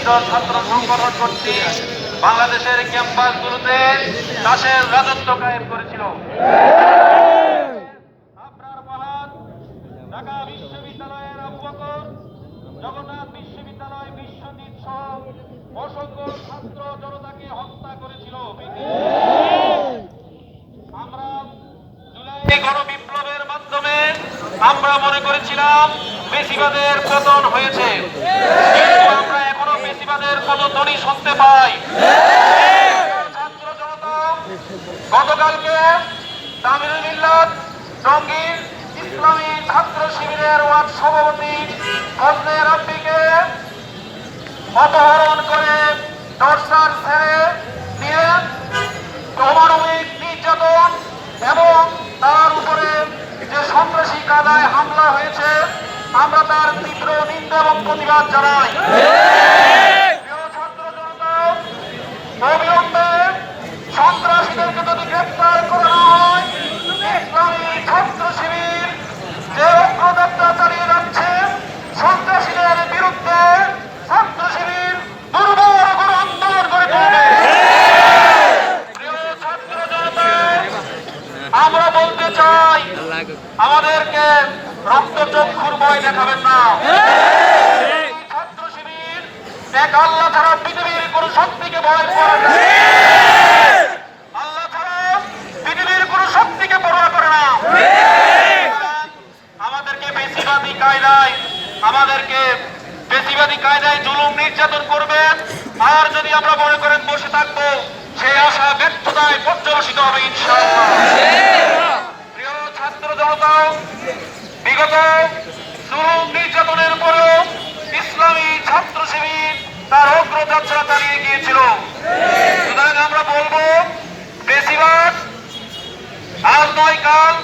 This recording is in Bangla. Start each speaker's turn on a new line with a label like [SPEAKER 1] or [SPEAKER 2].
[SPEAKER 1] নিষিদ্ধ ছাত্র সংগঠন কর্তৃক বাংলাদেশের ক্যাম্পাসগুলোতে দাসের রাজত্ব কায়েম করেছিল। আপনার মহান ঢাকা বিশ্ববিদ্যালয়ের আবু বকর, জগন্নাথ বিশ্ববিদ্যালয়, বিশ্বজিৎ সহ অসংখ্য ছাত্র জনতাকে হত্যা করেছিল। আমরা জুলাই গণবিপ্লবের মাধ্যমে আমরা মনে করেছিলাম ফ্যাসিবাদের পতন হয়েছে, কিন্তু আমরা এখনো ফ্যাসিবাদের পদধ্বনি শুনতে পাই। ছাত্র জনতা গতকালকে তামিল মিল্লাত টঙ্গীর ইসলামী ছাত্র শিবিরের ওয়ার্ড সভাপতি ফজলে রাব্বিকে অপহরণ করে টর্চার ছেড়ে দিয়ে অমানবিক নির্যাতন এবং তার উপরে যে সন্ত্রাসী কায়দায় হামলা হয়েছে, আমরা তার তীব্র নিন্দা এবং প্রতিবাদ জানাই। ছাত্র জনতা অবিলম্বে সন্ত্রাসীদেরকে যদি গ্রেপ্তার করা হয়, ইসলামী ছাত্র শিবির যে অগ্রযাত্রা চালিয়ে যাচ্ছে সন্ত্রাসীদের বিরুদ্ধে, ছাত্র শিবির দুর্বল কোনো আন্দোলন করে তুলবে। ছাত্র জনতা আমরা বলতে চাই, আমাদেরকে রক্তচক্ষুর ভয় দেখাবেন না। ছাত্র শিবির এক আল্লাহ ছাড়া পৃথিবীর কোন শক্তিকে ভয় করে না। আল্লাহ ছাড়া পৃথিবীর কোন শক্তিকে পরোয়া করে না। আমাদেরকে বেশিবাদী কায়দায় জুলুম নির্যাতন করবেন, আর যদি আমরা মনে করেন বসে থাকবো, সেই আশা ব্যর্থতায় পর্যবসিত হবে ইনশাআল্লাহ। প্রিয় ছাত্র জনতা, বিগত জুলুম নির্যাতনের পরেও ইসলামী ছাত্র শিবির তার অগ্রযাত্রা চালিয়ে গিয়েছিল। সুতরাং আমরা বলবো, বেশিরভাগ আজ নয় কাল